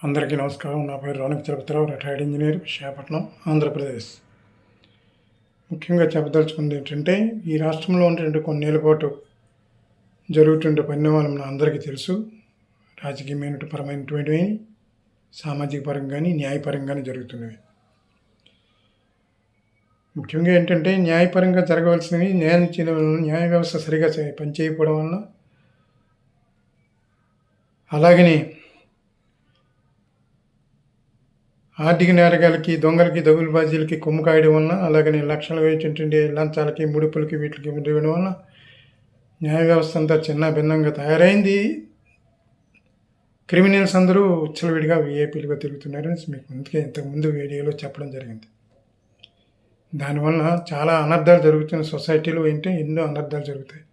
అందరికీ నమస్కారం. నా పేరు రోనక్ తిరుపతిరావు, రిటైర్డ్ ఇంజనీర్, విశాఖపట్నం, ఆంధ్రప్రదేశ్. ముఖ్యంగా చెప్పదలుచుకుంది ఏంటంటే, ఈ రాష్ట్రంలో ఉన్నటువంటి కొన్నేళ్ల పాటు జరుగుతుండే పరిణామాలు మన అందరికీ తెలుసు. రాజకీయపరమైనటువంటివి, సామాజిక పరంగా కానీ న్యాయపరంగానే జరుగుతున్నవి. ముఖ్యంగా ఏంటంటే, న్యాయపరంగా జరగవలసినవి న్యాయ వ్యవస్థ సరిగా పనిచేయకపోవడం వలన, అలాగనే ఆర్థిక నేరగాలకి, దొంగలకి, దగులుబాజీలకి కొమ్ము కాయడం వలన, అలాగనే లక్షలు వేసేటువంటి లంచాలకి, ముడుపులకి, వీటికి ఇవ్వడం వలన న్యాయ వ్యవస్థ అంతా చిన్న భిన్నంగా తయారైంది. క్రిమినల్స్ అందరూ ఉచ్చలవిడిగా విఐపీలుగా తిరుగుతున్నారని మీకు ఇంతకుముందు వీడియోలో చెప్పడం జరిగింది. దానివల్ల చాలా అనర్థాలు జరుగుతున్న సొసైటీలో ఎన్నో అనర్థాలు జరుగుతాయి.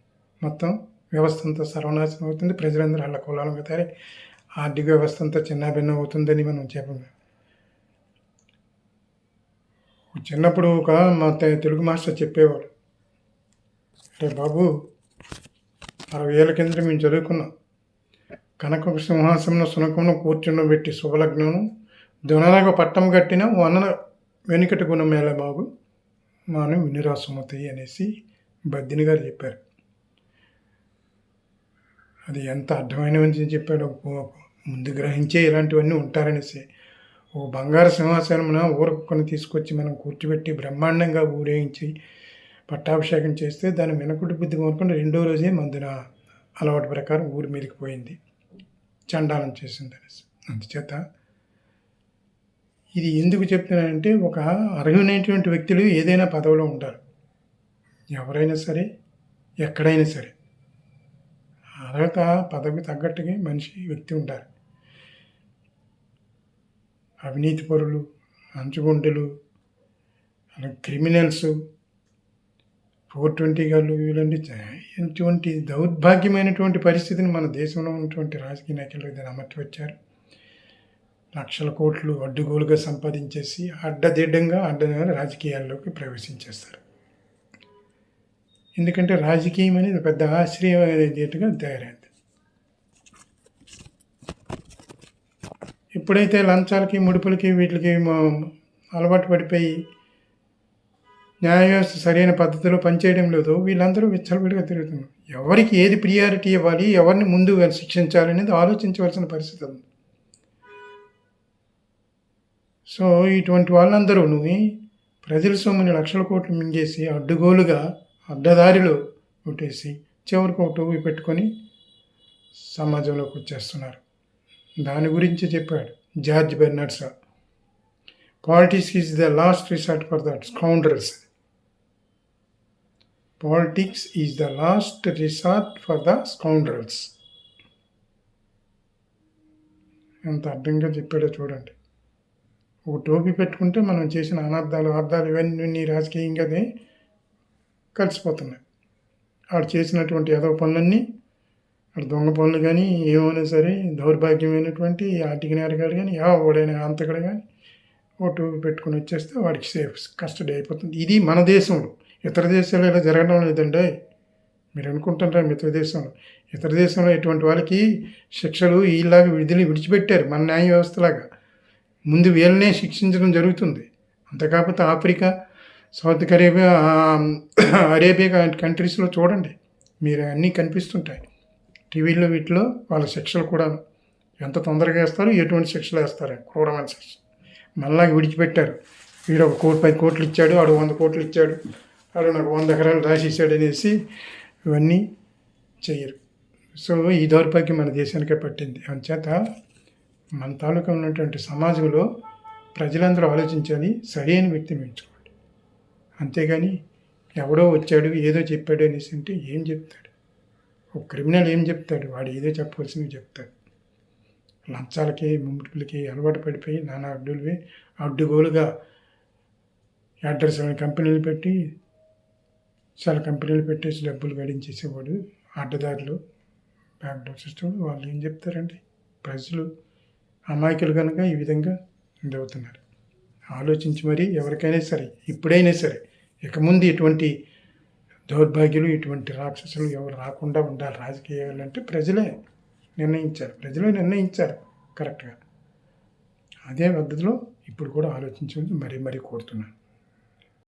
మొత్తం వ్యవస్థ అంతా సర్వనాశనం అవుతుంది. ప్రజలందరూ అల్లకల్లోలంగా తయారై ఆర్థిక వ్యవస్థ అంతా చిన్న భిన్నం అవుతుందని మనం చెప్పాము. చిన్నప్పుడు మా తెలుగు మాస్టర్ చెప్పేవాడు, అరే బాబు, 60 ఏళ్ళ కింద మేము చదువుకున్నాం. కనక సింహాసనం సునకమును కూర్చుండబెట్టి శుభలగ్నము దుననగా పట్టం కట్టిన వనన వెనుకటి గుణం మేళ బాబు మనం వినిరాసమవుతాయి అనేసి బద్దిని గారు చెప్పారు. అది ఎంత అర్థమైనవని చెప్పాడు. ముందు గ్రహించే ఇలాంటివన్నీ ఉంటారనేసి ఓ బంగారు సింహాసనమున ఊరకుని తీసుకొచ్చి మనం కూర్చోబెట్టి బ్రహ్మాండంగా ఊరేగించి పట్టాభిషేకం చేస్తే దాని వెనకుటి బుద్ధి కోరుకుంటే 2వ రోజే మందున అలవాటు ప్రకారం ఊరి మీదకి పోయింది, చండాలం చేసింది అనేసి. అందుచేత ఇది ఎందుకు చెప్తున్నానంటే, ఒక అర్హులైనటువంటి వ్యక్తులు ఏదైనా పదవిలో ఉంటారు. ఎవరైనా సరే, ఎక్కడైనా సరే అర్హత పదవికి తగ్గట్టుగా వ్యక్తి ఉంటారు. అవినీతి పరులు, అంచుగుంటలు, క్రిమినల్స్, 420 గాళ్ళు, ఇటువంటి దౌర్భాగ్యమైనటువంటి పరిస్థితిని మన దేశంలో ఉన్నటువంటి రాజకీయ నాయకులు దాన్ని అమర్చి వచ్చారు. లక్షల కోట్లు అడ్డుగోలుగా సంపాదించేసి అడ్డదిడ్డంగా రాజకీయాల్లోకి ప్రవేశించేస్తారు. ఎందుకంటే రాజకీయం అనేది పెద్ద ఆశ్రయం అనేదిగా తయారైంది. ఎప్పుడైతే లంచాలకి, ముడుపులకి, వీటికి అలవాటు పడిపోయి న్యాయ వ్యవస్థ సరైన పద్ధతిలో పనిచేయడం లేదో వీళ్ళందరూ విచ్చలవిడిగా తిరుగుతున్నారు. ఎవరికి ఏది ప్రియారిటీ ఇవ్వాలి, ఎవరిని ముందు శిక్షించాలి అనేది ఆలోచించవలసిన పరిస్థితి ఉంది. సో ఇటువంటి వాళ్ళందరూ ప్రజల సొమ్ముని లక్షల కోట్లు మింగేసి అడ్డుగోలుగా అడ్డదారిలో కొట్టేసి చివరికి ఒక టోపీ పెట్టుకొని సమాజంలోకి వచ్చేస్తున్నారు. దాని గురించి చెప్పాడు George Bernard Shah. Politics is the last resort for the scoundrels. Politics is the last resort for the scoundrels. ఎంత అర్థంగా చెప్పాడో చూడండి. ఒక టోపీ పెట్టుకుంటే మనం చేసిన అర్థాలు ఇవన్నీ రాజకీయంగానే కలిసిపోతున్నాయి. ఆడు చేసినటువంటి ఏదో పనులన్నీ, అటు దొంగ పనులు కానీ ఏమైనా సరే, దౌర్భాగ్యమైనటువంటి ఆర్థిక నేరగాడు కానీ ఎవడైనా అంతకడ కానీ ఓ టోపీ పెట్టుకుని వచ్చేస్తే వాడికి సేఫ్ కస్టడీ అయిపోతుంది. ఇది మన దేశంలో. ఇతర దేశాల్లో ఇలా జరగడం లేదండి. మీరు అనుకుంటుంటారు ఇతర దేశంలో ఇటువంటి వాళ్ళకి శిక్షలు ఇలాగా విడిచిపెట్టారు. మన న్యాయ వ్యవస్థలాగా ముందు వీళ్ళనే శిక్షించడం జరుగుతుంది. అంతకాకపోతే ఆఫ్రికా, సౌత్ అరేబియా కంట్రీస్లో చూడండి, మీరు అన్నీ కనిపిస్తుంటాయి టీవీలో. వీటిలో వాళ్ళ శిక్షలు కూడా ఎంత తొందరగా వేస్తారు, ఎటువంటి శిక్షలు వేస్తారు, క్రూరమైన శిక్ష. మళ్ళాగా విడిచిపెట్టారు. వీడు 10 కోట్లు ఇచ్చాడు, ఆడు 100 కోట్లు ఇచ్చాడు, ఆడు నాకు 100 ఎకరాలు రాసిచ్చాడు అనేసి ఇవన్నీ చెయ్యరు. సో ఈ దౌర్భాగ్యం మన దేశానికే పట్టింది. అందుచేత మన తాలూకా ఉన్నటువంటి సమాజంలో ప్రజలందరూ ఆలోచించాలి, సరైన వ్యక్తిని ఎంచుకోండి. అంతేగాని ఎవడో వచ్చాడు ఏదో చెప్పాడు అనేసి అంటే ఏం చెప్తాడు? ఒక క్రిమినల్ ఏం చెప్తాడు? వాడు ఏదో చెప్పవలసినవి చెప్తాడు. లంచాలకి, ముమ్ముడుపులకి అలవాటు పడిపోయి నానా అడ్డుగోలుగా అడ్రస్ కంపెనీలు పెట్టి చాలా కంపెనీలు పెట్టేసి డబ్బులు గడించేసేవాడు. అడ్డదారులు, బ్యాక్డోర్ సిస్టమ్. వాళ్ళు ఏం చెప్తారండి? ప్రజలు అమాయకులు కనుక ఈ విధంగా ఇదవుతున్నారు. ఆలోచించి మరి ఎవరికైనా సరే, ఇప్పుడైనా సరే, ఇక ముందు ఇటువంటి దౌర్భాగ్యులు, ఇటువంటి రాక్షసులు ఎవరు రాకుండా ఉండాలి. రాజకీయాలు అంటే ప్రజలే నిర్ణయించారు కరెక్ట్గా. అదే పద్ధతిలో ఇప్పుడు కూడా ఆలోచించమని మరీ మరీ కోరుతున్నాను.